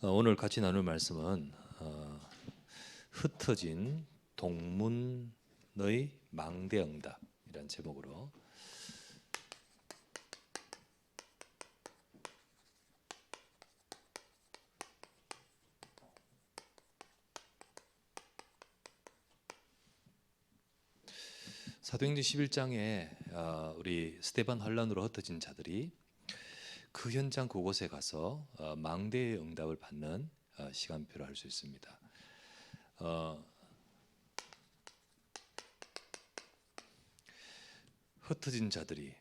오늘 같이 나눌 말씀은 흩어진 동문의 망대응답이라는 제목으로 사도행전 11장에 우리 스데반 환란으로 흩어진 자들이 그 현장 그곳에 가서 망대의 응답을 받는 시간표를 할 수 있습니다. 흩어진 자들이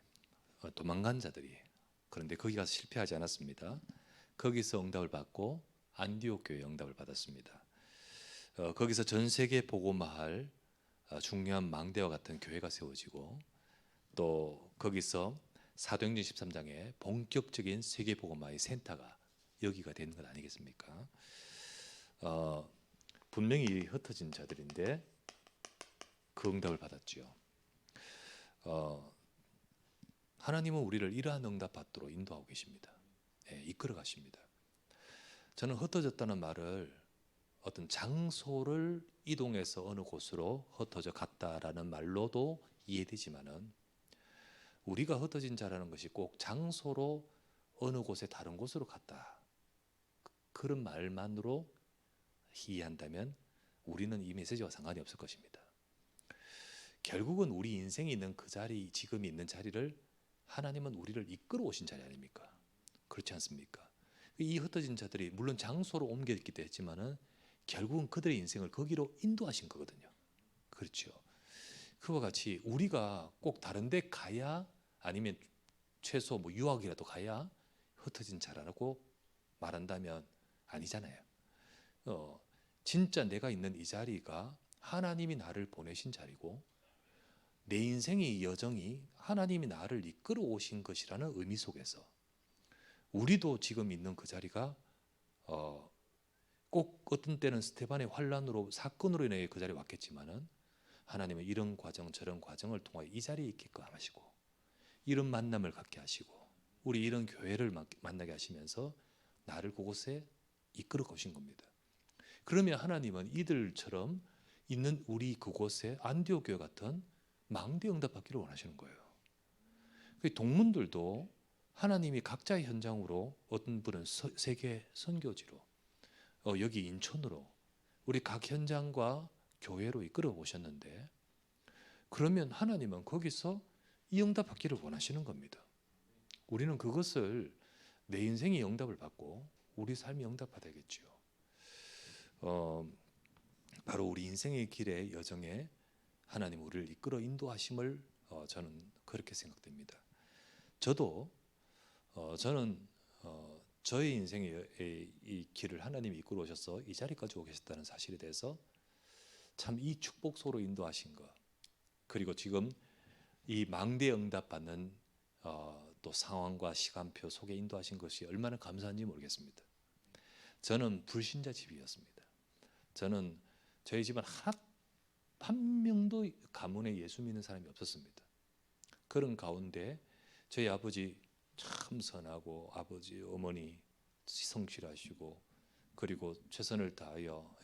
도망간 자들이 그런데 거기 가서 실패하지 않았습니다. 거기서 응답을 받고 안디옥 교회에 응답을 받았습니다. 거기서 전 세계 복음화할 중요한 망대와 같은 교회가 세워지고 또 거기서 사도행전 13장에 본격적인 세계 복음화의 센터가 여기가 되는 것 아니겠습니까? 분명히 흩어진 자들인데 그 응답을 받았죠. 하나님은 우리를 이러한 응답 받도록 인도하고 계십니다. 이끌어 가십니다. 저는 흩어졌다는 말을 어떤 장소를 이동해서 어느 곳으로 흩어져 갔다라는 말로도 이해되지만은 우리가 흩어진 자라는 것이 꼭 장소로 어느 곳에 다른 곳으로 갔다 그런 말만으로 이해한다면 우리는 이 메시지와 상관이 없을 것입니다. 결국은 우리 인생이 있는 그 자리, 지금 있는 자리를 하나님은 우리를 이끌어 오신 자리 아닙니까? 그렇지 않습니까? 이 흩어진 자들이 물론 장소로 옮겼기도 했지만은 결국은 그들의 인생을 거기로 인도하신 거거든요. 그렇죠. 그와 같이 우리가 꼭 다른 데 가야 아니면 최소 뭐 유학이라도 가야 흩어진 자라고 말한다면 아니잖아요. 진짜 내가 있는 이 자리가 하나님이 나를 보내신 자리고 내 인생의 여정이 하나님이 나를 이끌어 오신 것이라는 의미 속에서 우리도 지금 있는 그 자리가 꼭 어떤 때는 스데반의 환란으로 사건으로 인해 그 자리에 왔겠지만은 하나님은 이런 과정 저런 과정을 통하여 이 자리에 있게끔 하시고 이런 만남을 갖게 하시고 우리 이런 교회를 만나게 하시면서 나를 그곳에 이끌어 오신 겁니다. 그러면 하나님은 이들처럼 있는 우리 그곳에 안디옥 교회 같은 망대 응답받기를 원하시는 거예요. 동문들도 하나님이 각자의 현장으로 어떤 분은 세계 선교지로 여기 인천으로 우리 각 현장과 교회로 이끌어 오셨는데 그러면 하나님은 거기서 이 응답 받기를 원하시는 겁니다. 우리는 그것을 내 인생이 응답을 받고 우리 삶이 응답 받아야겠죠. 바로 우리 인생의 길의 여정에 하나님 우리를 이끌어 인도하심을 저는 그렇게 생각됩니다. 저는 저의 인생의 이 길을 하나님이 이끌어 오셔서 이 자리까지 오고 계셨다는 사실에 대해서 참 이 축복소로 인도하신 것 그리고 지금 이 망대 응답 받는 또 상황과 시간표 속에 인도하신 것이 얼마나 감사한지 모르겠습니다. 저는 불신자 집이었습니다. 저는 저희 집안 한 명도 가문에 예수 믿는 사람이 없었습니다. 그런 가운데 저희 아버지 참 선하고 아버지 어머니 성실하시고 그리고 최선을 다하여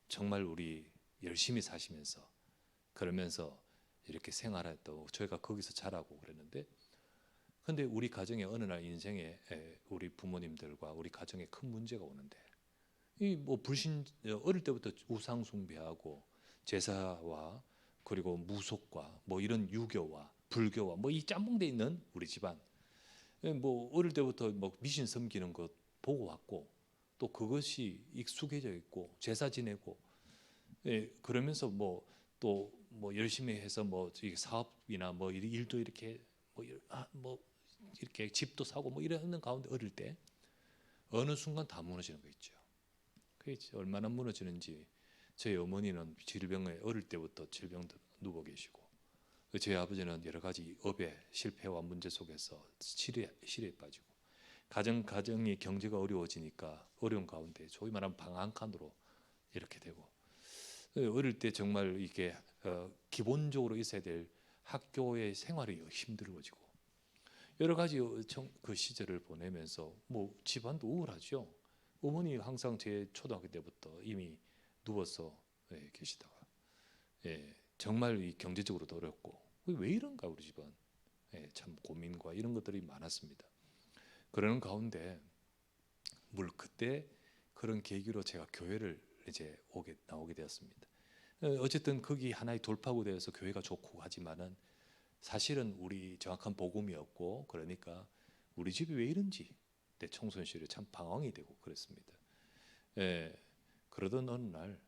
정말 우리 열심히 사시면서 그러면서 이렇게 생활했다고 저희가 거기서 자라고 그랬는데 근데 우리 가정에 어느 날 인생에 우리 부모님들과 우리 가정에 큰 문제가 오는데 이 뭐 어릴 때부터 우상 숭배하고 제사와 그리고 무속과 뭐 이런 유교와 불교와 뭐 이 짬뽕돼 있는 우리 집안 뭐 어릴 때부터 뭐 미신 섬기는 것 보고 왔고 또 그것이 익숙해져 있고 제사 지내고 그러면서 뭐 또 뭐 열심히 해서 뭐 사업이나 뭐 일도 이렇게 뭐 이렇게 집도 사고 뭐 이러는 가운데 어릴 때 어느 순간 다 무너지는 거 있죠. 그게 얼마나 무너지는지 저희 어머니는 질병에 어릴 때부터 질병도 누워 계시고 저희 아버지는 여러 가지 업의 실패와 문제 속에서 실에 빠지고 가정이 경제가 어려워지니까 어려운 가운데 소위 말하면 방 한 칸으로 이렇게 되고 어릴 때 정말 이게 기본적으로 있어야 될 학교의 생활이 힘들어지고 여러 가지 그 시절을 보내면서 뭐 집안도 우울하죠. 어머니 항상 제 초등학교 때부터 이미 누워서 계시다가 정말 이 경제적으로도 어렵고 왜 이런가 우리 집안 참 고민과 이런 것들이 많았습니다. 그러는 가운데 물 그때 그런 계기로 제가 교회를 이제 나오게 되었습니다. 어쨌든 거기 하나의 돌파구 되어서 교회가 좋고 하지만은 사실은 우리 정확한 복음이었고 그러니까 우리 집이 왜 이런지 내 청소년 시절에 참 방황이 되고 그랬습니다. 그러던 어느 날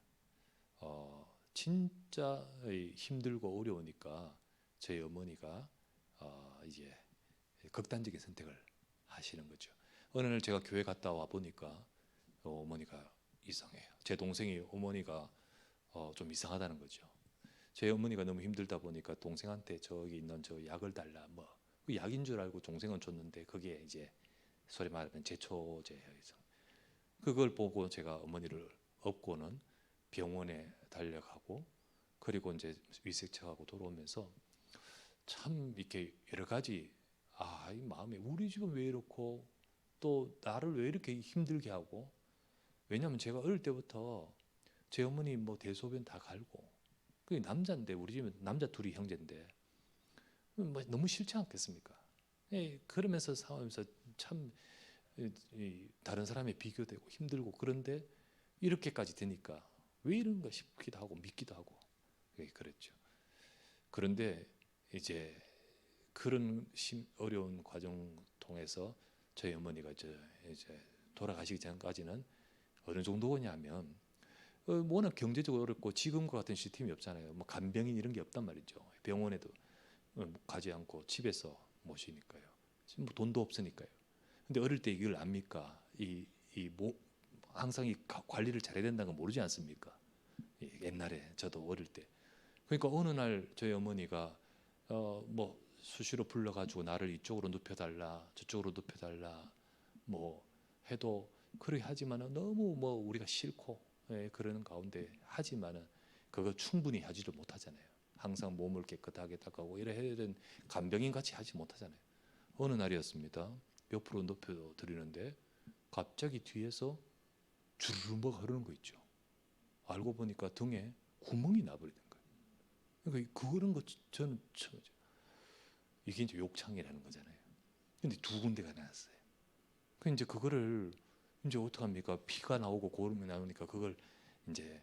진짜 힘들고 어려우니까 저희 어머니가 이제 극단적인 선택을 하시는 거죠. 어느 날 제가 교회 갔다 와 보니까 어머니가 이상해요. 제 동생이 어머니가 좀 이상하다는 거죠. 제 어머니가 너무 힘들다 보니까 동생한테 저기 있는 저 약을 달라 뭐 그 약인 줄 알고 동생은 줬는데 그게 이제 소리 말하면 제초제예요. 그걸 보고 제가 어머니를 업고는 병원에 달려가고 그리고 이제 위색처하고 돌아오면서 참 이렇게 여러 가지 이 마음에 우리 집은 왜 이렇고 또 나를 왜 이렇게 힘들게 하고 왜냐하면 제가 어릴 때부터 제 어머니 뭐 대소변 다 갈고 그 남자인데 우리 집은 남자 둘이 형제인데 뭐 너무 싫지 않겠습니까? 그러면서 싸우면서 참 다른 사람에 비교되고 힘들고 그런데 이렇게까지 되니까 왜 이런가 싶기도 하고 믿기도 하고 그랬죠. 그런데 이제 그런 어려운 과정 통해서 저희 어머니가 이제 돌아가시기 전까지는 어느 정도냐면 워낙 경제적으로 어렵고 지금과 같은 시스템이 없잖아요. 뭐 간병인 이런 게 없단 말이죠. 병원에도 가지 않고 집에서 모시니까요. 지금 뭐 돈도 없으니까요. 근데 어릴 때 이걸 압니까? 항상 관리를 잘해야 된다는 걸 모르지 않습니까? 옛날에 저도 어릴 때. 그러니까 어느 날 저희 어머니가 뭐 수시로 불러가지고 나를 이쪽으로 눕혀달라, 저쪽으로 눕혀달라, 뭐 해도 그렇게 하지만은 너무 뭐 우리가 싫고 그러는 가운데 하지만은 그거 충분히 하지를 못하잖아요. 항상 몸을 깨끗하게 닦고 이래 해야 되는 간병인 같이 하지 못하잖아요. 어느 날이었습니다. 옆으로 눕혀 드리는데 갑자기 뒤에서 주르륵 뭐가 흐르는 거 있죠. 알고 보니까 등에 구멍이 나버리는 거예요. 그러니까 그런 거 저는 이게 이제 욕창이라는 거잖아요. 근데 두 군데가 나왔어요. 그 이제 그거를 이제 어떻게 합니까? 피가 나오고 고름이 나오니까 그걸 이제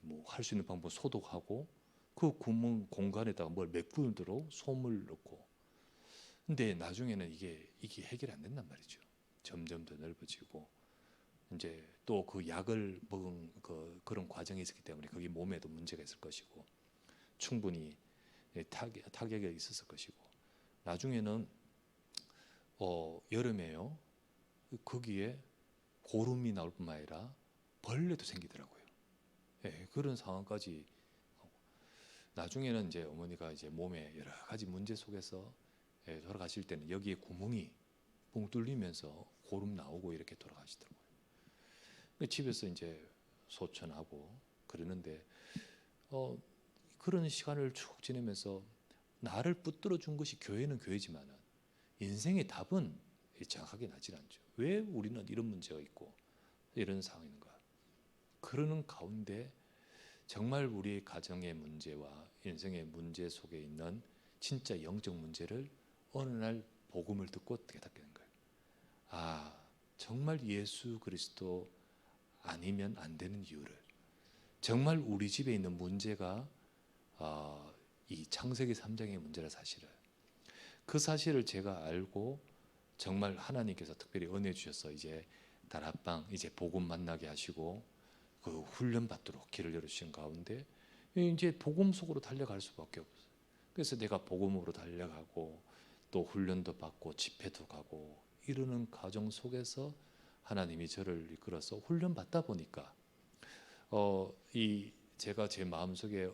뭐 할 수 있는 방법 소독하고 그 구멍 공간에다가 뭘 메꾸도록 솜을 넣고. 근데 나중에는 이게 해결이 안 된단 말이죠. 점점 더 넓어지고 이제 또 그 약을 먹은 그런 과정이 있었기 때문에 거기 몸에도 문제가 있을 것이고 충분히 타격이 있었을 것이고 나중에는 여름에요. 거기에 고름이 나올 뿐만 아니라 벌레도 생기더라고요. 그런 상황까지 나중에는 이제 어머니가 이제 몸에 여러 가지 문제 속에서 돌아가실 때는 여기에 구멍이 뻥 뚫리면서 고름 나오고 이렇게 돌아가시더라고요. 집에서 이제 소천하고 그러는데 그런 시간을 쭉 지내면서 나를 붙들어 준 것이 교회는 교회지만은 인생의 답은 정확하게 나질 않죠. 왜 우리는 이런 문제가 있고 이런 상황인가? 그러는 가운데 정말 우리의 가정의 문제와 인생의 문제 속에 있는 진짜 영적 문제를 어느 날 복음을 듣고 깨닫게 된 거예요. 정말 예수 그리스도 아니면 안 되는 이유를 정말 우리 집에 있는 문제가 이 창세기 3장의 문제라 사실을 그 사실을 제가 알고 정말 하나님께서 특별히 은혜 주셔서 이제 다락방 이제 복음 만나게 하시고 그 훈련 받도록 길을 열어주신 가운데 이제 복음 속으로 달려갈 수밖에 없어요. 그래서 내가 복음으로 달려가고 또 훈련도 받고 집회도 가고 이러는 과정 속에서 하나님이 저를 이끌어서 훈련 받다 보니까 제가 제 마음속에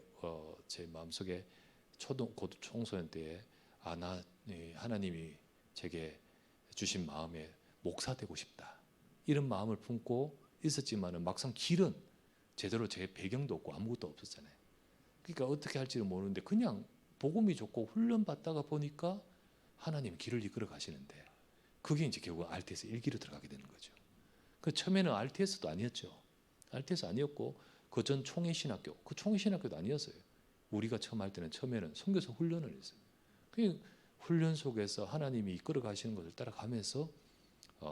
청소년 때에 하나님이 제게 주신 마음에 목사 되고 싶다 이런 마음을 품고 있었지만은 막상 길은 제대로 제 배경도 없고 아무것도 없었잖아요. 그러니까 어떻게 할지를 모르는데 그냥 복음이 좋고 훈련 받다가 보니까 하나님 길을 이끌어 가시는데 그게 이제 결국 RTS 1기로 들어가게 되는 거죠. 그 처음에는 RTS도 아니었죠. RTS 아니었고 그 전 총회신학교, 그 총회신학교도 아니었어요. 우리가 처음 할 때는 처음에는 선교사 훈련을 했어요. 그 훈련 속에서 하나님이 이끌어 가시는 것을 따라가면서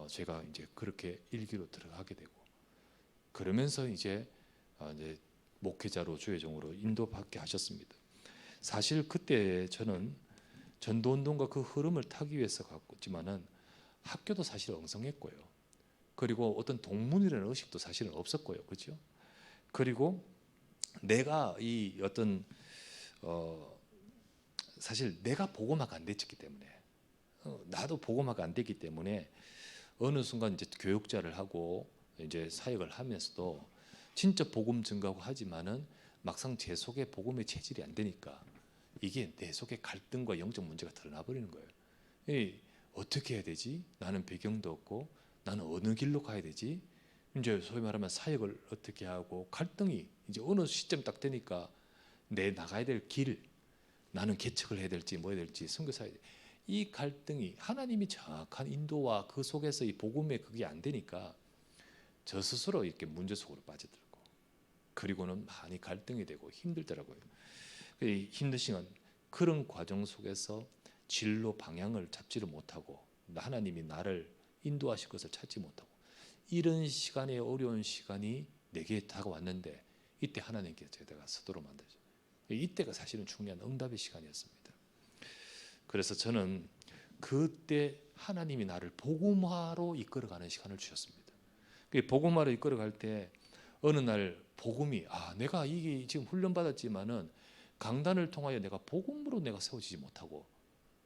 제가 이제 그렇게 1기로 들어가게 되고 그러면서 이제 목회자로 주의종으로 인도받게 하셨습니다. 사실 그때 저는 전도운동과 그 흐름을 타기 위해서 갔지만은 학교도 사실 엉성했고요. 그리고 어떤 동문이라는 의식도 사실은 없었고요. 그렇죠? 그리고 내가 이 어떤 사실 내가 복음화가 안 됐기 때문에 나도 복음화가 안 됐기 때문에 어느 순간 이제 교육자를 하고 이제 사역을 하면서도 진짜 복음 증거하고 하지만은 막상 제 속에 복음의 체질이 안 되니까 이게 내 속에 갈등과 영적 문제가 드러나 버리는 거예요. 어떻게 해야 되지? 나는 배경도 없고 나는 어느 길로 가야 되지? 이제 소위 말하면 사역을 어떻게 하고 갈등이 이제 어느 시점 딱 되니까 내 나가야 될 길, 나는 개척을 해야 될지 뭐 해야 될지 선교사야 이 갈등이 하나님이 정확한 인도와 그 속에서 이 복음의 그게 안 되니까 저 스스로 이렇게 문제 속으로 빠져들고 그리고는 많이 갈등이 되고 힘들더라고요. 힘든 시간 그런 과정 속에서 진로 방향을 잡지를 못하고 하나님이 나를 인도하실 것을 찾지 못하고 이런 시간에 어려운 시간이 내게 다가왔는데 이때 하나님께서 제가 서도록 만들죠. 이때가 사실은 중요한 응답의 시간이었습니다. 그래서 저는 그때 하나님이 나를 복음화로 이끌어가는 시간을 주셨습니다. 복음화로 이끌어갈 때 어느 날 복음이 내가 이게 지금 훈련받았지만은 강단을 통하여 내가 복음으로 내가 세워지지 못하고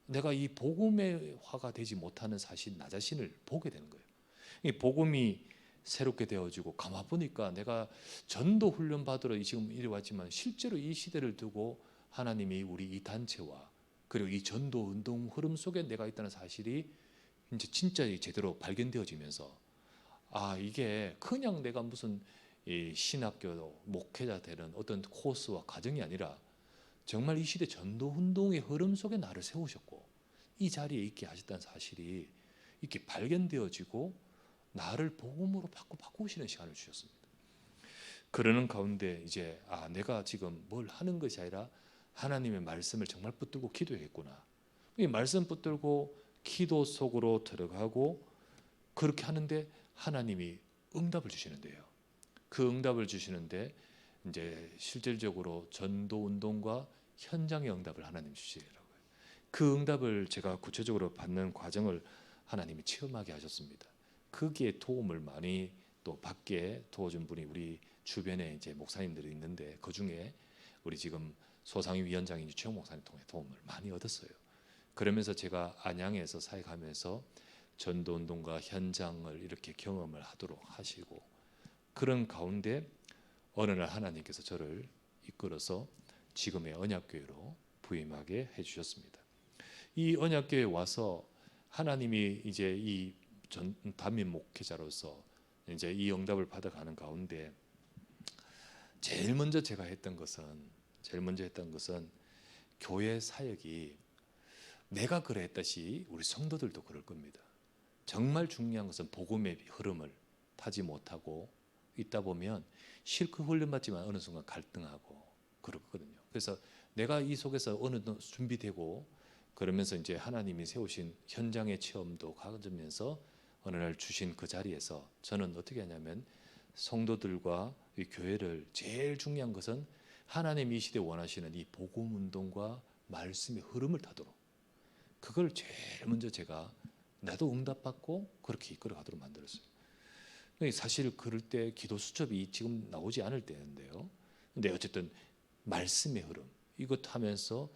내가 이 복음의 화가 되지 못하는 사실 나 자신을 보게 되는 거예요. 이 복음이 새롭게 되어지고 가만 보니까 내가 전도 훈련 받으러 지금 이리 왔지만 실제로 이 시대를 두고 하나님이 우리 이 단체와 그리고 이 전도 운동 흐름 속에 내가 있다는 사실이 이제 진짜 제대로 발견되어지면서 이게 그냥 내가 무슨 이 신학교 목회자 되는 어떤 코스와 과정이 아니라 정말 이 시대 전도 운동의 흐름 속에 나를 세우셨고 이 자리에 있게 하셨다는 사실이 이렇게 발견되어지고 나를 복음으로 바꾸시는 시간을 주셨습니다. 그러는 가운데 이제 내가 지금 뭘 하는 것이 아니라 하나님의 말씀을 정말 붙들고 기도해야겠구나. 이 말씀 붙들고 기도 속으로 들어가고 그렇게 하는데 하나님이 응답을 주시는데요. 그 응답을 주시는데 이제 실질적으로 전도 운동과 현장의 응답을 하나님 주시더라고요. 그 응답을 제가 구체적으로 받는 과정을 하나님이 체험하게 하셨습니다. 거기에 도움을 많이 또 받게 도와준 분이 우리 주변에 이제 목사님들이 있는데 그 중에 우리 지금 소상위 위원장인 최영 목사님 통해 도움을 많이 얻었어요. 그러면서 제가 안양에서 사역하면서 전도운동과 현장을 이렇게 경험을 하도록 하시고 그런 가운데 어느 날 하나님께서 저를 이끌어서 지금의 언약교회로 부임하게 해주셨습니다. 이 언약교회에 와서 하나님이 이제 이 단민 목회자로서 이제 이 응답을 받아가는 가운데 제일 먼저 했던 것은 교회 사역이 내가 그랬듯이 우리 성도들도 그럴 겁니다. 정말 중요한 것은 복음의 흐름을 타지 못하고 있다 보면 실컷 훈련받지만 어느 순간 갈등하고 그렇거든요. 그래서 내가 이 속에서 어느 정도 준비되고 그러면서 이제 하나님이 세우신 현장의 체험도 가져면서 어느 날 주신 그 자리에서 저는 어떻게 하냐면 성도들과 이 교회를 제일 중요한 것은 하나님 이 시대에 원하시는 이 복음 운동과 말씀의 흐름을 타도록 그걸 제일 먼저 제가 나도 응답받고 그렇게 이끌어가도록 만들었어요. 사실 그럴 때 기도 수첩이 지금 나오지 않을 때인데요. 근데 어쨌든 말씀의 흐름 이것 하면서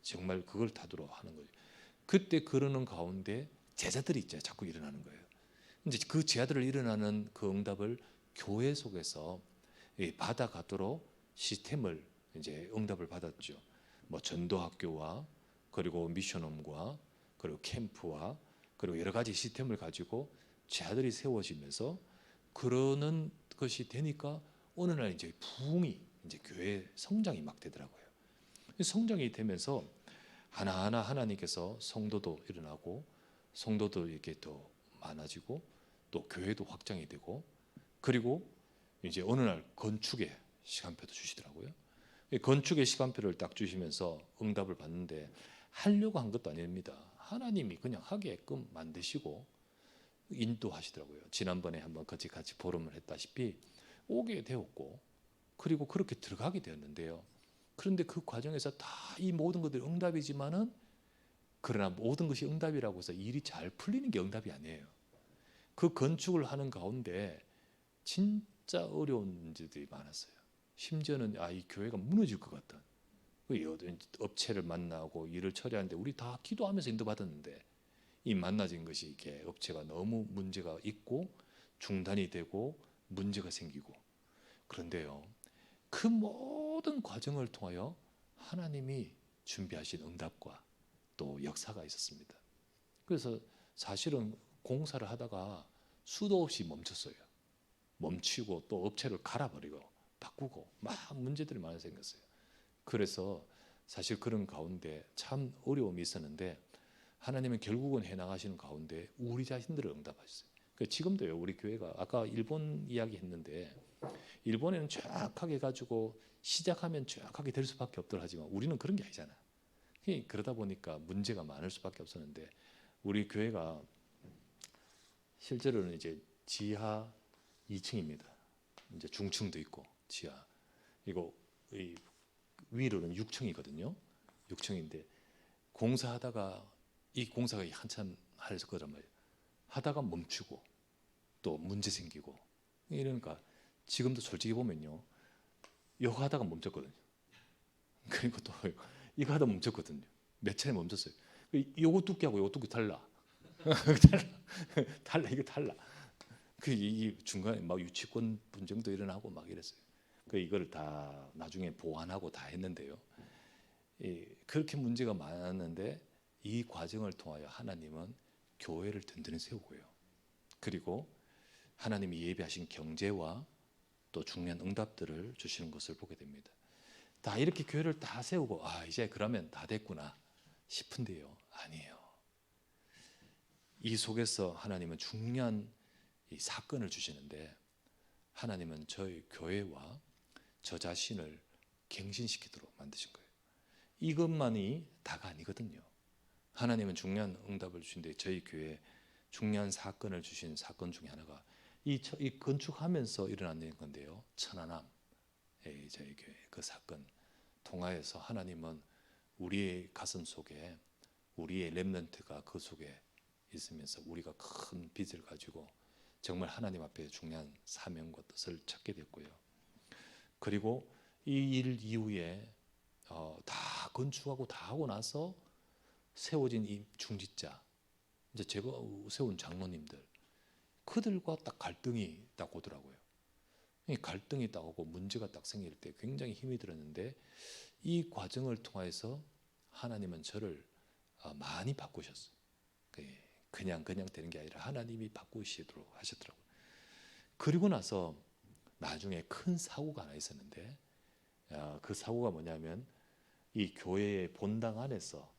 정말 그걸 타도록 하는 거죠. 그때 그러는 가운데 제자들이 있죠. 자꾸 일어나는 거예요. 이제 그 제자들을 일어나는 그 응답을 교회 속에서 받아가도록 시스템을 이제 응답을 받았죠. 뭐 전도학교와 그리고 미션홈과 그리고 캠프와 그리고 여러 가지 시스템을 가지고 제자들이 세워지면서 그러는 것이 되니까 어느 날 이제 부흥이 이제 교회 성장이 막 되더라고요. 성장이 되면서 하나하나 하나님께서 성도도 일어나고 성도도 이렇게 더 많아지고 또 교회도 확장이 되고, 그리고 이제 어느 날 건축의 시간표도 주시더라고요. 이 건축의 시간표를 딱 주시면서 응답을 받는데 하려고 한 것도 아닙니다. 하나님이 그냥 하게끔 만드시고 인도하시더라고요. 지난번에 한번 같이 포럼을 했다시피 오게 되었고, 그리고 그렇게 들어가게 되었는데요. 그런데 그 과정에서 다 이 모든 것들이 응답이지만은, 그러나 모든 것이 응답이라고 해서 일이 잘 풀리는 게 응답이 아니에요. 그 건축을 하는 가운데 진짜 어려운 문제들이 많았어요. 심지어는 이 교회가 무너질 것 같은, 업체를 만나고 일을 처리하는데 우리 다 기도하면서 인도받았는데, 이 만나진 것이 이렇게 업체가 너무 문제가 있고 중단이 되고 문제가 생기고. 그런데요, 그 모든 과정을 통하여 하나님이 준비하신 응답과 또 역사가 있었습니다. 그래서 사실은 공사를 하다가 수도 없이 멈췄어요. 멈추고 또 업체를 갈아버리고 바꾸고 막 문제들이 많이 생겼어요. 그래서 사실 그런 가운데 참 어려움이 있었는데, 하나님은 결국은 해나가시는 가운데 우리 자신들을 응답하셨어요. 지금도요, 우리 교회가 아까 일본 이야기 했는데, 일본에는 정확하게 가지고 시작하면 정확하게 될 수밖에 없더라 하지만 우리는 그런 게 아니잖아. 그러다 보니까 문제가 많을 수밖에 없었는데, 우리 교회가 실제로는 이제 지하 2층입니다. 이제 중층도 있고 지하, 이거 위로는 6층이거든요. 6층인데 공사하다가 이 공사가 한참 할 거란 말이에요. 하다가 멈추고 또 문제 생기고 이러니까 지금도 솔직히 보면요, 이거 하다가 멈췄거든요. 그리고 또 이거 하다 멈췄거든요. 몇 차례 멈췄어요. 요거 두께하고 요거 두께 달라. 달라, 이거 달라. 이 중간에 막 유치권 분쟁도 일어나고 막 이랬어요. 이거를 다 나중에 보완하고 다 했는데요. 그렇게 문제가 많았는데 이 과정을 통하여 하나님은 교회를 든든히 세우고요. 그리고 하나님이 예비하신 경제와 또 중요한 응답들을 주시는 것을 보게 됩니다. 다 이렇게 교회를 다 세우고 이제 그러면 다 됐구나 싶은데요, 아니에요. 이 속에서 하나님은 중요한 이 사건을 주시는데, 하나님은 저희 교회와 저 자신을 갱신시키도록 만드신 거예요. 이것만이 다가 아니거든요. 하나님은 중요한 응답을 주신데, 저희 교회에 중요한 사건을 주신 사건 중에 하나가 이 건축하면서 일어나는 건데요, 천안함, 저희 교회 그 사건 통하여서 하나님은 우리의 가슴 속에 우리의 렘넌트가 그 속에 있으면서 우리가 큰 빚을 가지고 정말 하나님 앞에 중요한 사명과 뜻을 찾게 됐고요. 그리고 이 일 이후에 다 건축하고 다 하고 나서 세워진 이 중직자, 이제 제가 세운 장로님들, 그들과 딱 갈등이 딱 오더라고요. 이 갈등이 딱 오고 문제가 딱 생길 때 굉장히 힘이 들었는데, 이 과정을 통해서 하나님은 저를 많이 바꾸셨어요. 그냥 되는 게 아니라 하나님이 바꾸시도록 하셨더라고요. 그리고 나서 나중에 큰 사고가 하나 있었는데, 그 사고가 뭐냐면, 이 교회의 본당 안에서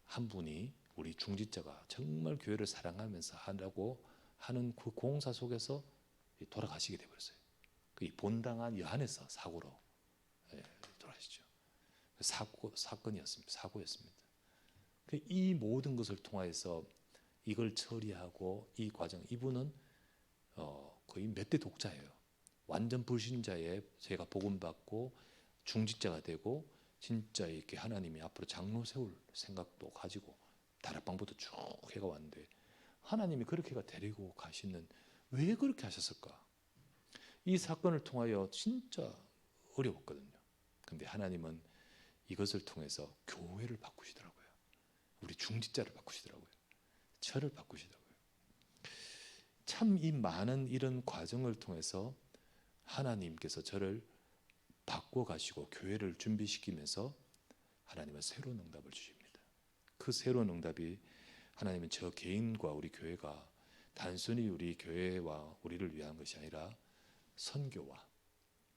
한 분이 우리 중직자가 정말 교회를 사랑하면서 하려고 하는 그 공사 속에서 돌아가시게 되어버렸어요. 이 본당 안 안에서 사고로 돌아가시죠. 사건이었습니다. 사고였습니다. 이 모든 것을 통해서 이걸 처리하고 이 과정, 이분은 거의 몇 대 독자예요. 완전 불신자에 제가 복음 받고 중직자가 되고 진짜 이렇게 하나님이 앞으로 장로 세울 생각도 가지고 다락방부터 쭉 해가 왔는데, 하나님이 그렇게가 데리고 가시는, 왜 그렇게 하셨을까? 이 사건을 통하여 진짜 어려웠거든요. 근데 하나님은 이것을 통해서 교회를 바꾸시더라고요. 우리 중직자를 바꾸시더라고요. 저를 바꾸시더라고요. 참 이 많은 이런 과정을 통해서 하나님께서 저를 바꿔 가시고 교회를 준비시키면서 하나님은 새로운 응답을 주십니다. 그 새로운 응답이, 하나님은 저 개인과 우리 교회가 단순히 우리 교회와 우리를 위한 것이 아니라 선교와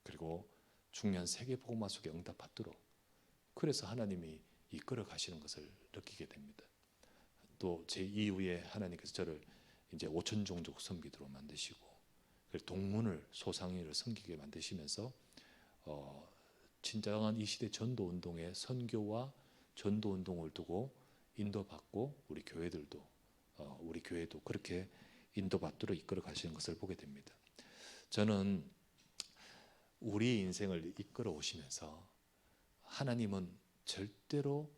그리고 중요한 세계 복음화 속에 응답받도록, 그래서 하나님이 이끌어 가시는 것을 느끼게 됩니다. 또 제 이후에 하나님께서 저를 이제 5천 종족 섬기도록 만드시고 동문을 소상인을 섬기게 만드시면서 진정한 이 시대 전도 운동의 선교와 전도 운동을 두고 인도받고 우리 교회들도 우리 교회도 그렇게 인도받도록 이끌어 가시는 것을 보게 됩니다. 저는 우리 인생을 이끌어 오시면서 하나님은 절대로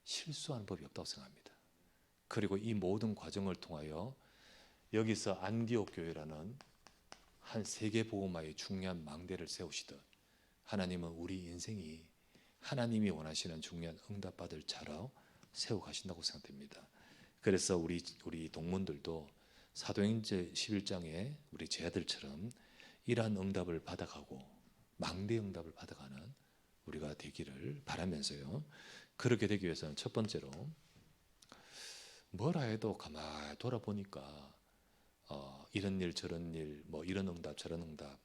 실수하는 법이 없다고 생각합니다. 그리고 이 모든 과정을 통하여 여기서 안디옥 교회라는 한 세계복음화의 중요한 망대를 세우시듯 하나님은 우리 인생이 하나님이 원하시는 중요한 응답받을 자로 세워 가신다고 생각됩니다. 그래서 우리 동문들도 사도행전 11장에 우리 제 아들처럼 이러한 응답을 받아가고 망대 응답을 받아가는 우리가 되기를 바라면서요. 그렇게 되기 위해서는 첫 번째로 뭐라 해도 가만히 돌아보니까 이런 일 저런 일 뭐 이런 응답 저런 응답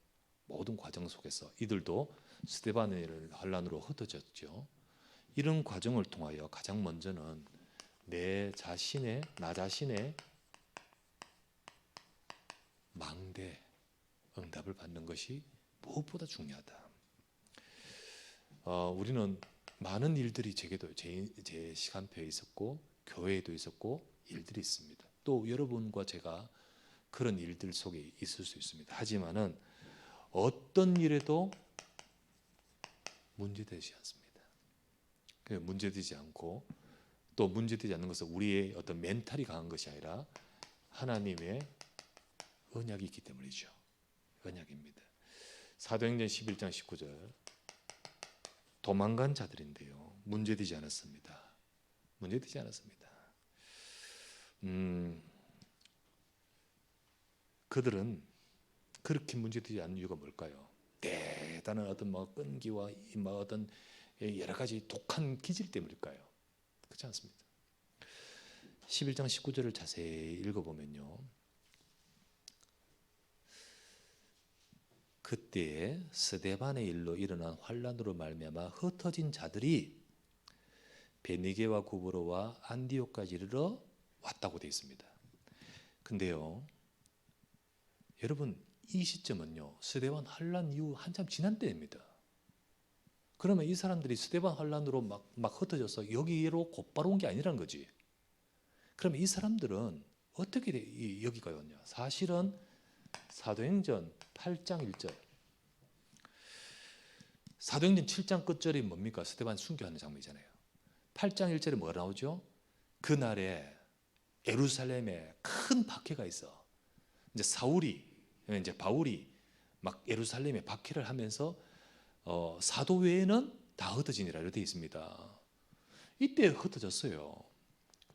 모든 과정 속에서 이들도 스데반의 환란으로 흩어졌죠. 이런 과정을 통하여 가장 먼저는 나 자신의 망대 응답을 받는 것이 무엇보다 중요하다. 우리는 많은 일들이 제게도 제 시간표에 있었고 교회에도 있었고 일들이 있습니다. 또 여러분과 제가 그런 일들 속에 있을 수 있습니다. 하지만은 어떤 일에도 문제되지 않습니다. 문제되지 않고 또 문제되지 않는 것은 우리의 어떤 멘탈이 강한 것이 아니라 하나님의 언약이 있기 때문이죠. 언약입니다. 사도행전 11장 19절 도망간 자들인데요. 문제되지 않았습니다. 문제되지 않았습니다. 그들은 그렇게 문제되지 않는 이유가 뭘까요? 대단한 어떤 끈기와 어떤 여러 가지 독한 기질 때문일까요? 그렇지 않습니다. 11장 19절을 자세히 읽어보면요. 그때에 스데반의 일로 일어난 환란으로 말미암아 흩어진 자들이 베니게와 구브로와 안디옥까지 이르러 왔다고 되어 있습니다. 근데요, 여러분 이 시점은요 스데반 환란 이후 한참 지난 때입니다. 그러면 이 사람들이 스데반 환란으로 막 흩어져서 여기로 곧바로 온 게 아니라는 거지. 그러면 이 사람들은 어떻게 여기가 왔냐? 사실은 사도행전 8장 1절 사도행전 7장 끝절이 뭡니까? 스데반 순교하는 장면이잖아요. 8장 1절에 뭐가 나오죠? 그날에 예루살렘에 큰 박해가 있어. 이제 바울이 막 예루살렘에 박해를 하면서 사도 외에는 다 흩어지니라 이렇게 되어 있습니다. 이때 흩어졌어요.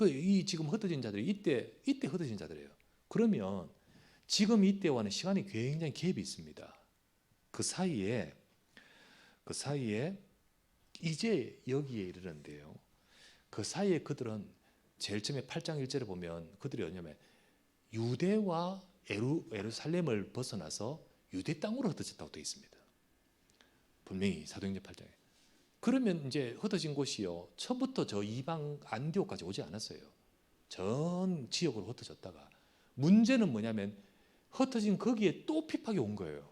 이 지금 흩어진 자들이 이때 흩어진 자들이에요. 그러면 지금 이때와는 시간이 굉장히 갭이 있습니다. 그 사이에 이제 여기에 이르는데요. 그 사이에 그들은 제일 처음에 8장 1절에 보면 그들이 뭐냐면 유대와 예루살렘을 벗어나서 유대 땅으로 흩어졌다고 되어 있습니다. 분명히 사도행전 8장에. 그러면 이제 흩어진 곳이요. 처음부터 저 이방 안디옥까지 오지 않았어요. 전 지역으로 흩어졌다가 문제는 뭐냐면 흩어진 거기에 또 핍박이 온 거예요.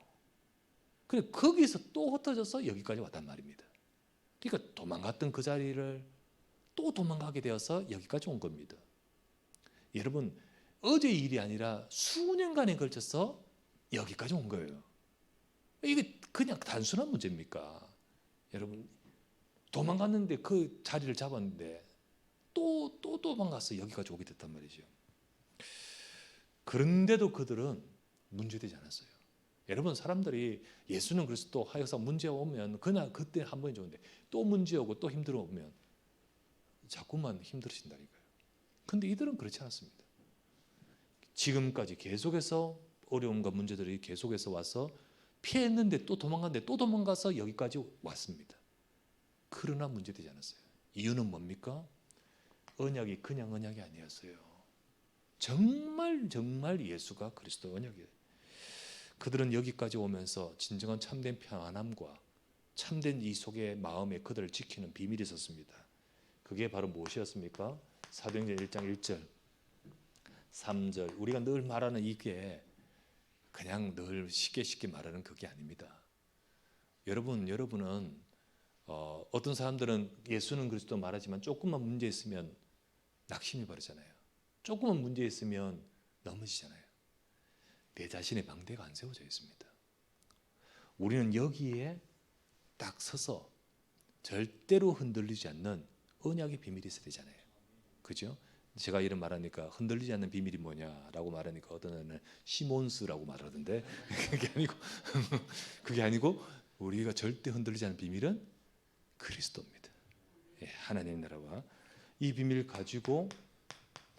그래 거기서 또 흩어져서 여기까지 왔단 말입니다. 그러니까 도망갔던 그 자리를 또 도망가게 되어서 여기까지 온 겁니다. 여러분 어제 일이 아니라 수년간에 걸쳐서 여기까지 온 거예요. 이게 그냥 단순한 문제입니까? 여러분 도망갔는데 그 자리를 잡았는데 또 도망가서 여기까지 오게 됐단 말이죠. 그런데도 그들은 문제되지 않았어요. 여러분 사람들이 예수는 그리스도 하여서 문제 오면 그때 한 번이 좋은데 또 문제 오고 또 힘들어 오면 자꾸만 힘들어진다니까요. 근데 이들은 그렇지 않았습니다. 지금까지 계속해서 어려움과 문제들이 계속해서 와서 피했는데 또 도망갔는데 또 도망가서 여기까지 왔습니다. 그러나 문제되지 않았어요. 이유는 뭡니까? 언약이 그냥 언약이 아니었어요. 정말 예수가 그리스도 언약이에요. 그들은 여기까지 오면서 진정한 참된 평안함과 참된 이 속에 마음에 그들을 지키는 비밀이 있었습니다. 그게 바로 무엇이었습니까? 사도행전 1장 1절 3절 우리가 늘 말하는 이게 그냥 늘 쉽게 말하는 그게 아닙니다. 여러분은 어떤 사람들은 예수는 그리스도 말하지만 조금만 문제 있으면 낙심이 바르잖아요. 조금만 문제 있으면 넘어지잖아요. 내 자신의 망대가 안 세워져 있습니다. 우리는 여기에 딱 서서 절대로 흔들리지 않는 언약의 비밀이 있어야 되잖아요. 그죠? 제가 이런 말하니까 흔들리지 않는 비밀이 뭐냐라고 말하니까 어떤 애는 시몬스라고 말하던데 그게 아니고 우리가 절대 흔들리지 않는 비밀은 그리스도입니다. 예, 하나님 나라와 이 비밀 가지고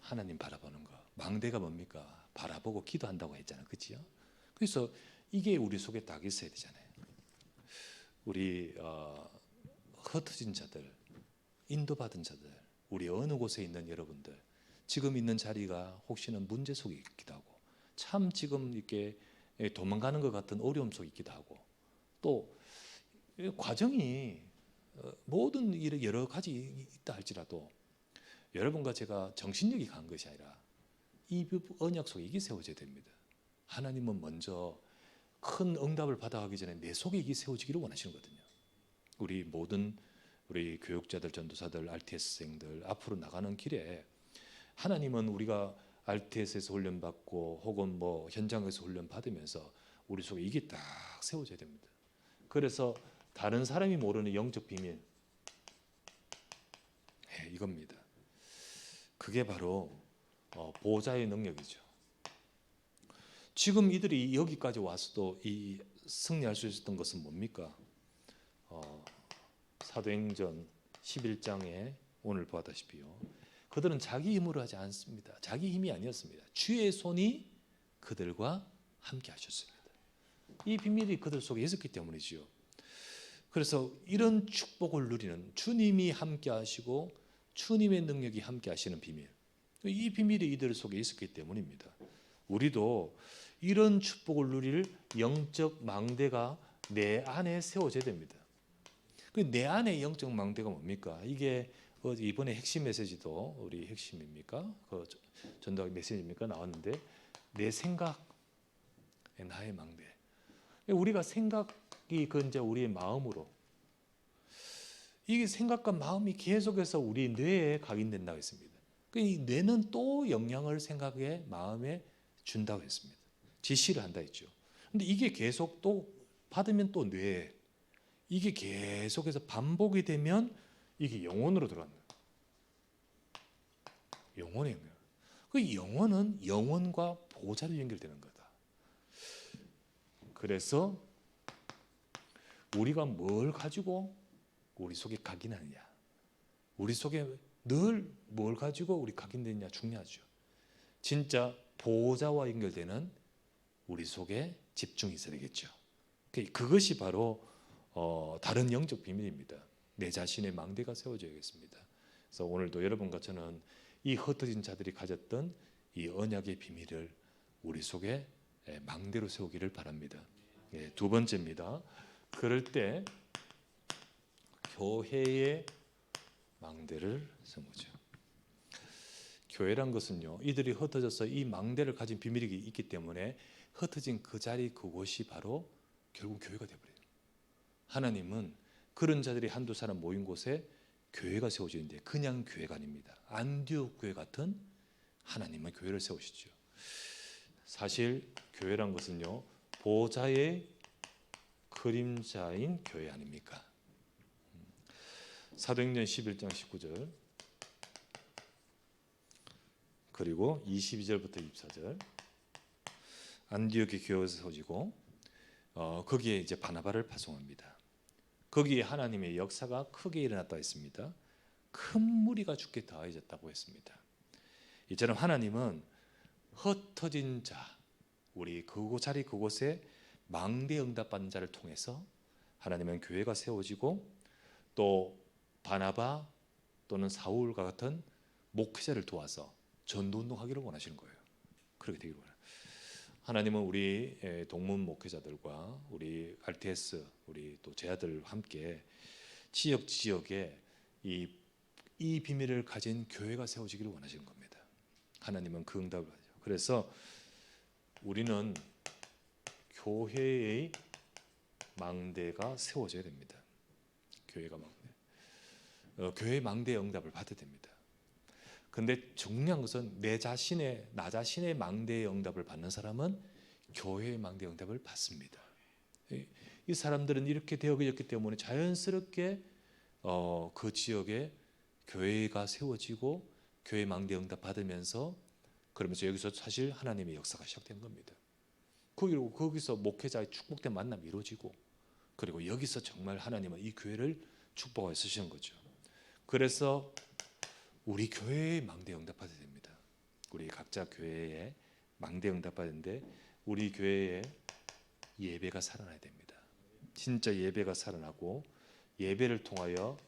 하나님 바라보는 거. 망대가 뭡니까? 바라보고 기도한다고 했잖아요. 그렇죠? 그래서 이게 우리 속에 딱 있어야 되잖아요. 우리 흩어진 자들, 인도받은 자들, 우리 어느 곳에 있는 여러분들, 지금 있는 자리가 혹시나 문제 속에 있기도 하고, 참 지금 이렇게 도망가는 것 같은 어려움 속에 있기도 하고, 또 과정이 모든 일에 여러 가지 있다 할지라도 여러분과 제가 정신력이 강한 것이 아니라 이 언약 속에 이게 세워져야 됩니다. 하나님은 먼저 큰 응답을 받아가기 전에 내 속에 이게 세워지기를 원하시거든요. 우리 모든 우리 교육자들, 전도사들, RTS생들 앞으로 나가는 길에 하나님은 우리가 RTS에서 훈련받고 혹은 뭐 현장에서 훈련받으면서 우리 속에 이게 딱 세워져야 됩니다. 그래서 다른 사람이 모르는 영적 비밀 이겁니다. 그게 바로 보호자의 능력이죠. 지금 이들이 여기까지 와서도 이 승리할 수 있었던 것은 뭡니까? 사도행전 11장에 오늘 보았다시피요. 그들은 자기 힘으로 하지 않습니다. 자기 힘이 아니었습니다. 주의 손이 그들과 함께 하셨습니다. 이 비밀이 그들 속에 있었기 때문이지요. 그래서 이런 축복을 누리는 주님이 함께 하시고 주님의 능력이 함께 하시는 비밀. 이 비밀이 이들 속에 있었기 때문입니다. 우리도 이런 축복을 누릴 영적 망대가 내 안에 세워져야 됩니다. 내 안에 영적 망대가 뭡니까? 이게 이번에 핵심 메시지도 우리 핵심입니까? 전도학 메시지입니까? 나왔는데 내 생각, 나의 망대. 우리가 생각이 이제 우리의 마음으로 이게 생각과 마음이 계속해서 우리 뇌에 각인된다고 했습니다. 이 뇌는 또 영향을 생각에 마음에 준다고 했습니다. 지시를 한다 했죠. 근데 이게 계속 또 받으면 또 뇌에 이게 계속해서 반복이 되면 이게 영혼으로 들어간다. 영혼의 영역. 그 영혼은 영혼과 보좌로 연결되는 거다. 그래서 우리가 뭘 가지고 우리 속에 각인하느냐, 우리 속에 늘 뭘 가지고 우리 각인되느냐 중요하죠. 진짜 보호자와 연결되는 우리 속에 집중이 있어야 되겠죠. 그것이 바로 다른 영적 비밀입니다. 내 자신의 망대가 세워져야겠습니다. 그래서 오늘도 여러분과 저는 이 흩어진 자들이 가졌던 이 언약의 비밀을 우리 속에 망대로 세우기를 바랍니다. 두 번째입니다. 그럴 때 교회의 망대를 세우죠. 교회란 것은요, 이들이 흩어져서 이 망대를 가진 비밀이 있기 때문에 흩어진 그 자리 그곳이 바로 결국 교회가 되어버려요. 하나님은 그런 자들이 한두 사람 모인 곳에 교회가 세워지는데 그냥 교회가 아닙니다. 안디옥 교회 같은 하나님은 교회를 세우시죠. 사실 교회란 것은요, 보좌의 그림자인 교회 아닙니까? 사도행전 11장 19절 그리고 22절부터 24절 안디옥의 교회에서 세워지고 거기에 이제 바나바를 파송합니다. 거기에 하나님의 역사가 크게 일어났다 했습니다. 큰 무리가 주께 더해졌다고 했습니다. 이처럼 하나님은 흩어진 자, 우리 자리 그곳에 망대 응답받는 자를 통해서 하나님은 교회가 세워지고 또 바나바 또는 사울과 같은 목회자를 도와서 전도운동하기를 원하시는 거예요. 그렇게 되기를 원해요. 하나님은 우리 동문 목회자들과 우리 RTS, 우리 또 제자들과 함께 지역에 이 이 비밀을 가진 교회가 세워지기를 원하시는 겁니다. 하나님은 그 응답을 하죠. 그래서 우리는 교회의 망대가 세워져야 됩니다. 교회가 망대. 교회의 망대의 응답을 받아야 됩니다. 근데 중요한 것은 나 자신의 망대의 응답을 받는 사람은 교회의 망대의 응답을 받습니다. 이 사람들은 이렇게 되어졌기 때문에 자연스럽게 그 지역에 교회가 세워지고 교회 망대 응답 받으면서 그러면서 여기서 사실 하나님의 역사가 시작된 겁니다. 그리고 거기서 목회자의 축복된 만남이 이루어지고 그리고 여기서 정말 하나님은 이 교회를 축복하여 쓰시는 거죠. 그래서 우리 교회의 망대 응답 받아야 됩니다. 우리 각자 교회에 망대 응답 받는데 우리 교회에 예배가 살아나야 됩니다. 진짜 예배가 살아나고 예배를 통하여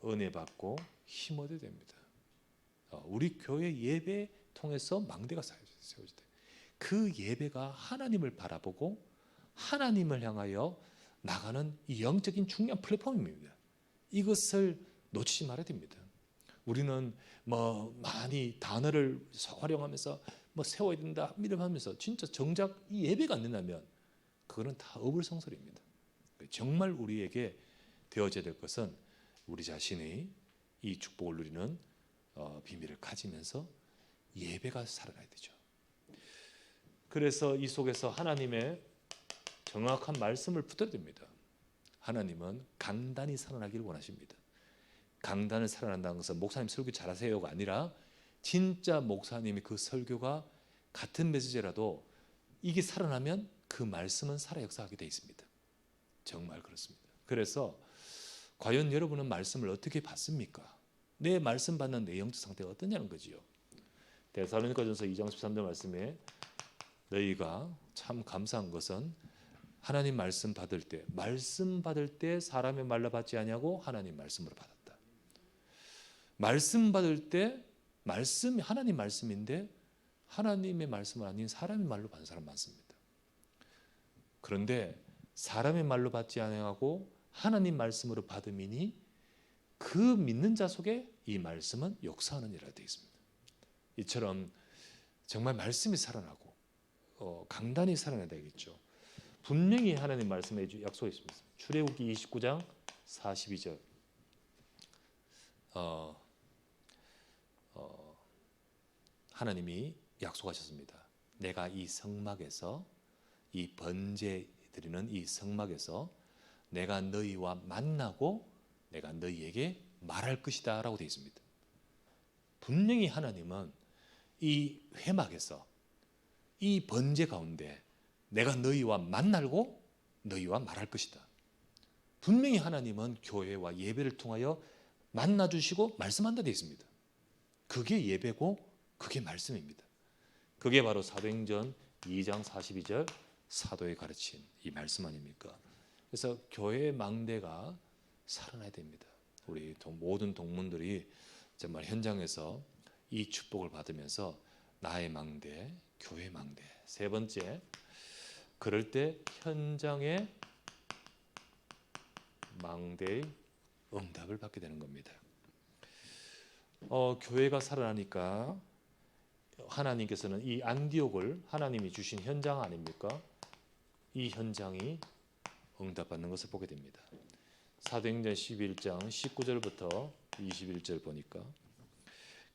은혜 받고 힘 얻어야 됩니다. 우리 교회 예배 통해서 망대가 세워질 때 그 예배가 하나님을 바라보고 하나님을 향하여 나가는 이 영적인 중요한 플랫폼입니다. 이것을 놓치지 말아야 됩니다. 우리는 많이 단어를 활용하면서 세워야 된다 이러면서 진짜 정작 이 예배가 안 된다면 그거는 다 어불성설입니다. 정말 우리에게 되어져야 될 것은 우리 자신의 이 축복을 누리는 비밀을 가지면서 예배가 살아나야 되죠. 그래서 이 속에서 하나님의 정확한 말씀을 붙들어야 됩니다. 하나님은 강단이 살아나기를 원하십니다. 강단을 살아난다는 것은 목사님 설교 잘하세요가 아니라 진짜 목사님이 그 설교가 같은 메시지라도 이게 살아나면 그 말씀은 살아 역사하게 되어 있습니다. 정말 그렇습니다. 그래서 과연 여러분은 말씀을 어떻게 받습니까? 내 말씀 받는 내 영적 상태가 어떠냐는 거지요. 데살로니가전서 2장 13절 말씀에 너희가 참 감사한 것은 하나님 말씀 받을 때 사람의 말로 받지 아니하고 하나님 말씀으로 받았다. 말씀 받을 때 말씀이 하나님 말씀인데 하나님의 말씀은 아닌 사람의 말로 받는 사람 많습니다. 그런데 사람의 말로 받지 아니하고 하나님 말씀으로 받음이니 그 믿는 자 속에 이 말씀은 역사하는 이라 되어 있습니다. 이처럼 정말 말씀이 살아나고 강단이 살아나야 되겠죠. 분명히 하나님 말씀에 약속했습니다. 출애굽기 29장 42절 하나님이 약속하셨습니다. 내가 이 성막에서 이 번제 드리는 이 성막에서 내가 너희와 만나고 내가 너희에게 말할 것이다 라고 되어 있습니다. 분명히 하나님은 이 회막에서 이 번제 가운데 내가 너희와 만나고 너희와 말할 것이다. 분명히 하나님은 교회와 예배를 통하여 만나주시고 말씀한다 되어 있습니다. 그게 예배고 그게 말씀입니다. 그게 바로 사도행전 2장 42절 사도의 가르침 이 말씀 아닙니까? 그래서 교회의 망대가 살아나야 됩니다. 우리 모든 동문들이 정말 현장에서 이 축복을 받으면서 나의 망대, 교회 망대. 세 번째, 그럴 때 현장의 망대의 응답을 받게 되는 겁니다. 교회가 살아나니까 하나님께서는 이 안디옥을 하나님이 주신 현장 아닙니까? 이 현장이 응답받는 것을 보게 됩니다. 사도행전 11장 19절부터 21절 보니까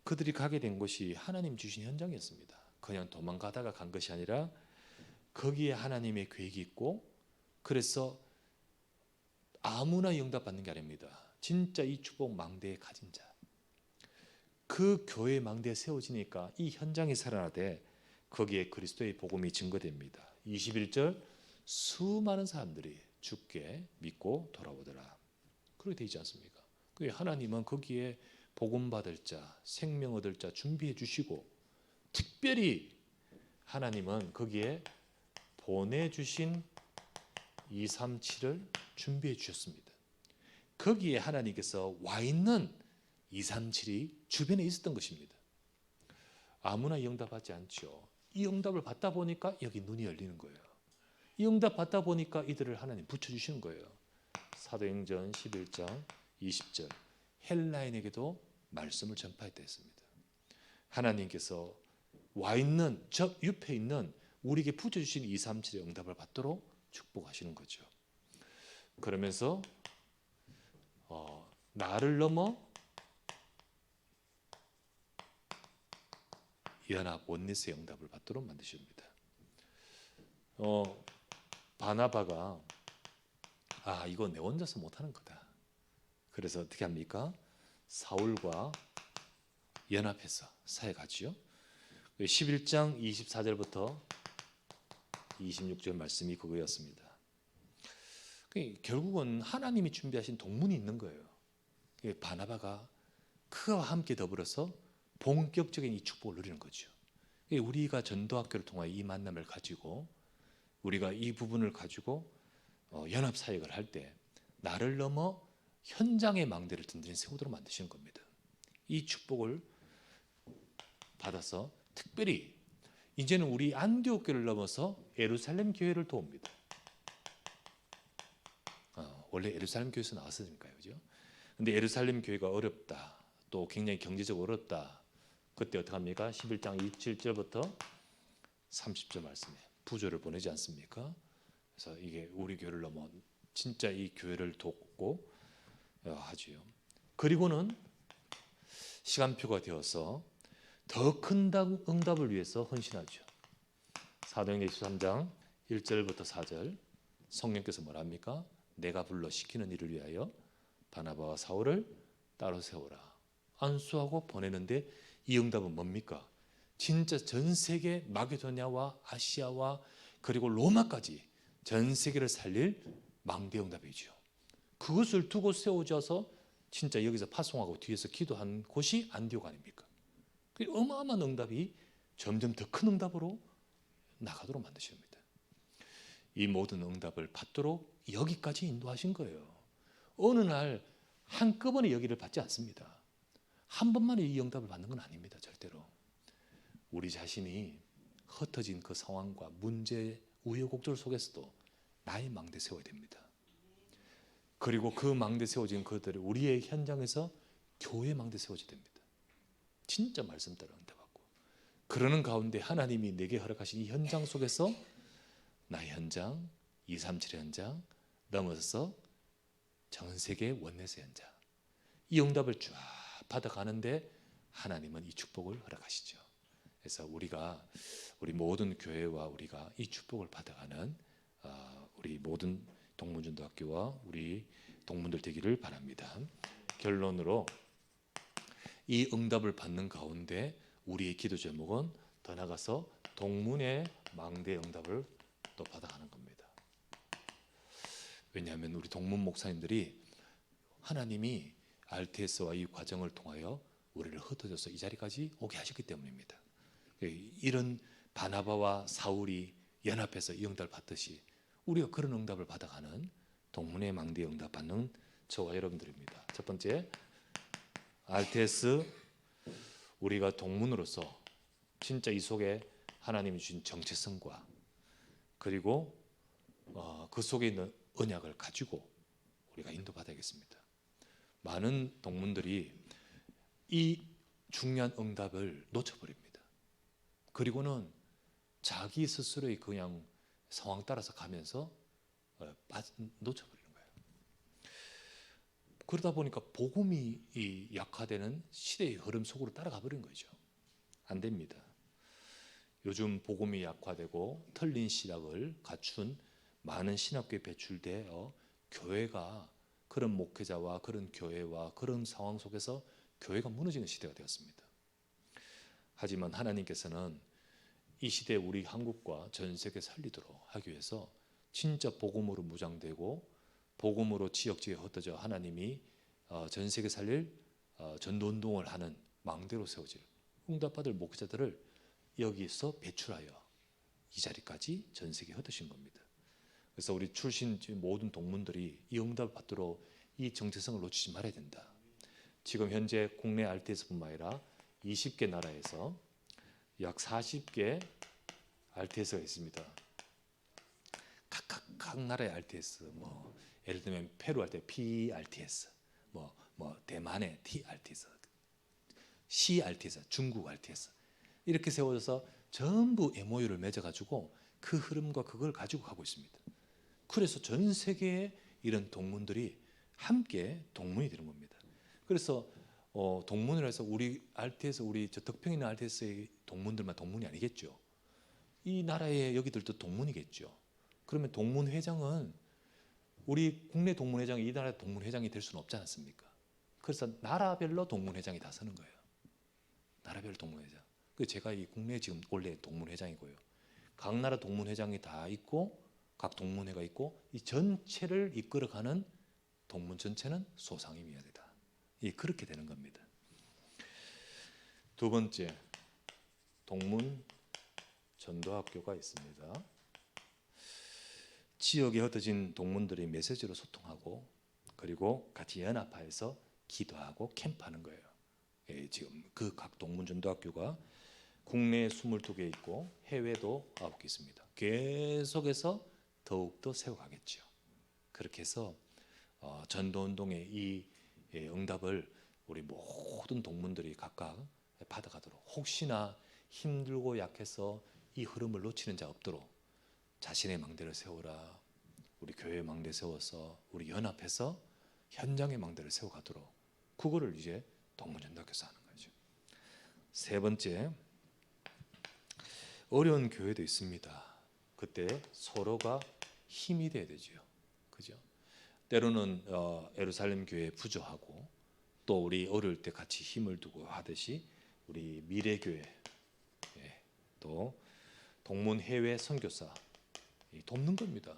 그들이 가게 된 곳이 하나님 주신 현장이었습니다. 그냥 도망가다가 간 것이 아니라 거기에 하나님의 계획이 있고 그래서 아무나 응답받는 게 아닙니다. 진짜 이 축복 망대에 가진 자. 그 교회 망대에 세워지니까 이 현장이 살아나되 거기에 그리스도의 복음이 증거됩니다. 21절 수많은 사람들이 주께 믿고 돌아오더라. 그렇게 되지 않습니까? 하나님은 거기에 복음 받을 자, 생명 얻을 자 준비해 주시고 특별히 하나님은 거기에 보내주신 237을 준비해 주셨습니다. 거기에 하나님께서 와 있는 237이 주변에 있었던 것입니다. 아무나 이 응답 받지 않죠. 이 응답을 받다 보니까 여기 눈이 열리는 거예요. 이 응답 받다 보니까 이들을 하나님 붙여주시는 거예요. 사도행전 11장 20절 헬라인에게도 말씀을 전파했다 했습니다. 하나님께서 와 있는 저 옆에 있는 우리에게 붙여주신 237의 응답을 받도록 축복하시는 거죠. 그러면서 나를 넘어 연합 원내스의 응답을 받도록 만드십니다. 바나바가 이거 내 혼자서 못하는 거다. 그래서 어떻게 합니까? 사울과 연합해서 사역하지요. 11장 24절부터 26절 말씀이 그거였습니다. 결국은 하나님이 준비하신 동문이 있는 거예요. 바나바가 그와 함께 더불어서 본격적인 이 축복을 누리는 거죠. 우리가 전도학교를 통하여 이 만남을 가지고 우리가 이 부분을 가지고 연합 사역을 할 때 나를 넘어 현장의 망대를 든든히 세우도록 만드시는 겁니다. 이 축복을 받아서 특별히 이제는 우리 안디옥 교회를 넘어서 예루살렘 교회를 도웁니다. 원래 예루살렘 교회에서 나왔으니까요, 그죠? 근데 예루살렘 교회가 어렵다, 또 굉장히 경제적으로 어렵다. 그때 어떻게 합니까? 11장 27절부터 30절 말씀에 부조를 보내지 않습니까? 그래서 이게 우리 교회를 넘어 진짜 이 교회를 돕고 하지요. 그리고는 시간표가 되어서 더 큰 응답을 위해서 헌신하죠. 사도행전 23장 1절부터 4절 성령께서 뭐랍니까? 내가 불러 시키는 일을 위하여 바나바와 사울을 따로 세우라. 안수하고 보내는데 이 응답은 뭡니까? 진짜 전 세계 마게도냐와 아시아와 그리고 로마까지 전 세계를 살릴 망대 응답이죠. 그것을 두고 세워져서 진짜 여기서 파송하고 뒤에서 기도한 곳이 안디옥 아닙니까? 그 어마어마한 응답이 점점 더 큰 응답으로 나가도록 만드십니다. 이 모든 응답을 받도록 여기까지 인도하신 거예요. 어느 날 한꺼번에 여기를 받지 않습니다. 한 번만에 이 응답을 받는 건 아닙니다. 절대로. 우리 자신이 흩어진 그 상황과 문제, 우여곡절 속에서도 나의 망대 세워야 됩니다. 그리고 그 망대 세워진 그들이 우리의 현장에서 교회 망대 세워져야 됩니다. 진짜 말씀 따라 응답받고 그러는 가운데 하나님이 내게 허락하신 이 현장 속에서 나의 현장, 237의 현장 넘어서 전 세계 원내스 현장 이 응답을 쫙 받아가는데 하나님은 이 축복을 허락하시죠. 그래서 우리 모든 교회와 우리가 이 축복을 받아가는 우리 모든 동문전도학교와 우리 동문들 되기를 바랍니다. 결론으로 이 응답을 받는 가운데 우리의 기도 제목은 더 나아가서 동문의 망대 응답을 또 받아가는 겁니다. 왜냐하면 우리 동문 목사님들이 하나님이 RTS와 이 과정을 통하여 우리를 흩어져서 이 자리까지 오게 하셨기 때문입니다. 이런 바나바와 사울이 연합해서 이 응답을 받듯이 우리가 그런 응답을 받아가는 동문의 망대 응답 받는 저와 여러분들입니다. 첫 번째, RTS 우리가 동문으로서 진짜 이 속에 하나님이 주신 정체성과 그리고 그 속에 있는 언약을 가지고 우리가 인도받아야겠습니다. 많은 동문들이 이 중요한 응답을 놓쳐버립니다. 그리고는 자기 스스로의 그냥 상황 따라서 가면서 놓쳐버리는 거예요. 그러다 보니까 복음이 약화되는 시대의 흐름 속으로 따라가 버린 거죠. 안 됩니다. 요즘 복음이 약화되고 털린 신학을 갖춘 많은 신학교에 배출되어 교회가 그런 목회자와 그런 교회와 그런 상황 속에서 교회가 무너지는 시대가 되었습니다. 하지만 하나님께서는 이 시대에 우리 한국과 전 세계 살리도록 하기 위해서 진짜 복음으로 무장되고 복음으로 지역지역에 흩어져 하나님이 전 세계 살릴 전도운동을 하는 망대로 세워질 응답받을 목회자들을 여기서 배출하여 이 자리까지 전 세계에 흩으신 겁니다. 그래서 우리 출신 모든 동문들이 이 응답을 받도록 이 정체성을 놓치지 말아야 된다. 지금 현재 국내 RTS뿐만 아니라 20개 나라에서 약 40개 RTS가 있습니다. 각 나라의 RTS, 예를 들면 페루 할 때 PRTS, 대만의 TRTS, CRTS, 중국 RTS 이렇게 세워져서 전부 MOU를 맺어가지고 그 흐름과 그걸 가지고 가고 있습니다. 그래서 전 세계의 이런 동문들이 함께 동문이 되는 겁니다. 그래서 동문을 해서 우리 RTS, 우리 저 덕평이나 RTS의 동문들만 동문이 아니겠죠. 이 나라의 여기들도 동문이겠죠. 그러면 동문회장은 우리 국내 동문회장이 이 나라 동문회장이 될 수는 없지 않습니까? 그래서 나라별로 동문회장이 다 서는 거예요. 나라별 동문회장. 그 제가 이 국내 지금 원래 동문회장이고요. 각 나라 동문회장이 다 있고 각 동문회가 있고 이 전체를 이끌어가는 동문 전체는 소상임위원회다. 그렇게 되는 겁니다. 두 번째, 동문 전도학교가 있습니다. 지역에 흩어진 동문들이 메시지로 소통하고 그리고 같이 연합하여서 기도하고 캠프하는 거예요. 지금 그 각 동문 전도학교가 국내에 22개 있고 해외도 9개 있습니다. 계속해서 더욱더 세워가겠죠. 그렇게 해서 전도운동의 이 응답을 우리 모든 동문들이 각각 받아가도록, 혹시나 힘들고 약해서 이 흐름을 놓치는 자 없도록 자신의 망대를 세우라, 우리 교회의 망대 세워서 우리 연합해서 현장의 망대를 세워가도록, 그거를 이제 동문전도학교에서 하는 거죠. 세 번째, 어려운 교회도 있습니다. 그때 서로가 힘이 돼야 되죠. 그죠? 때로는 예루살렘 교회 부조하고 또 우리 어릴 때 같이 힘을 두고 하듯이 우리 미래교회, 또 동문 해외 선교사 돕는 겁니다.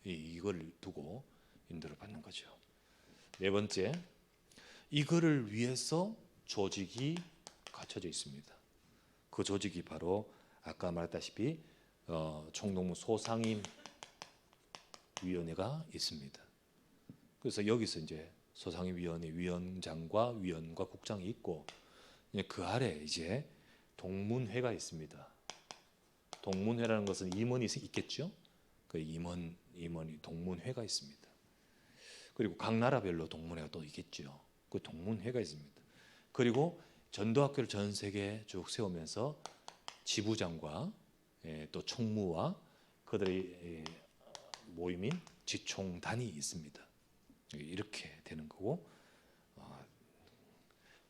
이걸 두고 인도를 받는 거죠. 네 번째, 이거를 위해서 조직이 갖춰져 있습니다. 그 조직이 바로 아까 말했다시피 총동문 소상임 위원회가 있습니다. 그래서 여기서 이제 소상임 위원회 위원장과 위원과 국장이 있고 그 아래 이제 동문회가 있습니다. 동문회라는 것은 임원이 있겠죠. 그 임원이 동문회가 있습니다. 그리고 각 나라별로 동문회가 또 있겠죠. 그 동문회가 있습니다. 그리고 전도학교를 전 세계에 쭉 세우면서 지부장과 또 총무와 그들의 모임인 지총단이 있습니다. 이렇게 되는 거고,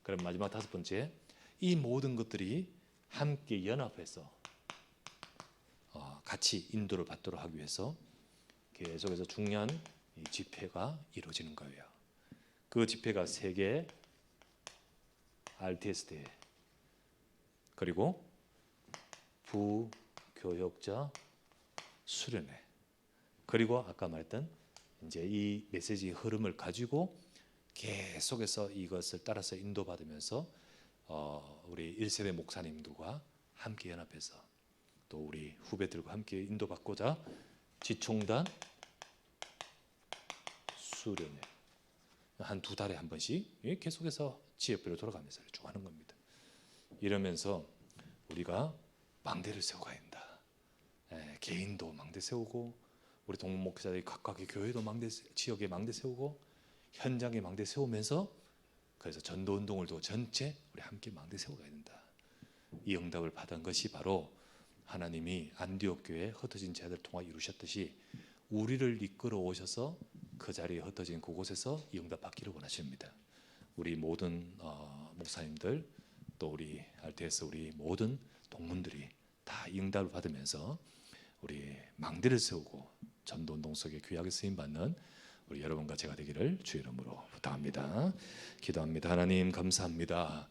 그럼 마지막 다섯 번째, 이 모든 것들이 함께 연합해서 같이 인도를 받도록 하기 위해서 계속해서 중요한 집회가 이루어지는 거예요. 그 집회가 세계 RTS 대회, 그리고 부교역자 수련회, 그리고 아까 말했던 이제 이 메시지 흐름을 가지고 계속해서 이것을 따라서 인도받으면서 우리 1세대 목사님들과 함께 연합해서 또 우리 후배들과 함께 인도받고자 지총단 수련회 한 2달에 한 번씩 계속해서 지역별로 돌아가면서 쭉 하는 겁니다. 이러면서 우리가 망대를 세워가야 된다. 개인도 망대 세우고 우리 동문 목사들이 각각의 교회도 지역에 망대 세우고 현장에 망대 세우면서 그래서 전도운동을 두고 전체 우리 함께 망대 세워가야 된다. 이 응답을 받은 것이 바로 하나님이 안디옥 교회에 흩어진 자들을 통하여 이루셨듯이 우리를 이끌어 오셔서 그 자리에 흩어진 그곳에서 이 응답 받기를 원하십니다. 우리 모든 목사님들 또 우리 RTS 우리 모든 동문들이 다 이 응답을 받으면서 우리 망대를 세우고 전도운동 속에 귀하게 쓰임받는 우리 여러분과 제가 되기를 주의 이름으로 부탁합니다. 기도합니다. 하나님 감사합니다.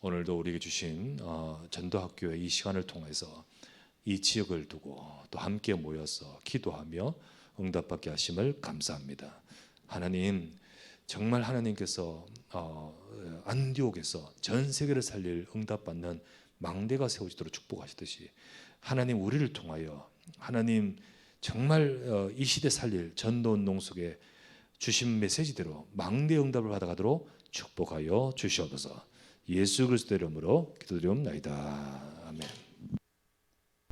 오늘도 우리에게 주신 전도학교의 이 시간을 통해서 이 지역을 두고 또 함께 모여서 기도하며 응답받게 하심을 감사합니다. 하나님, 정말 하나님께서 안디옥에서 전 세계를 살릴 응답받는 망대가 세워지도록 축복하시듯이 하나님 우리를 통하여 하나님 정말 이 시대 살릴 전도운동 속에 주신 메시지대로 망대 응답을 받아가도록 축복하여 주시옵소서. 예수 그리스도 이름으로 기도드리옵나이다. 아멘.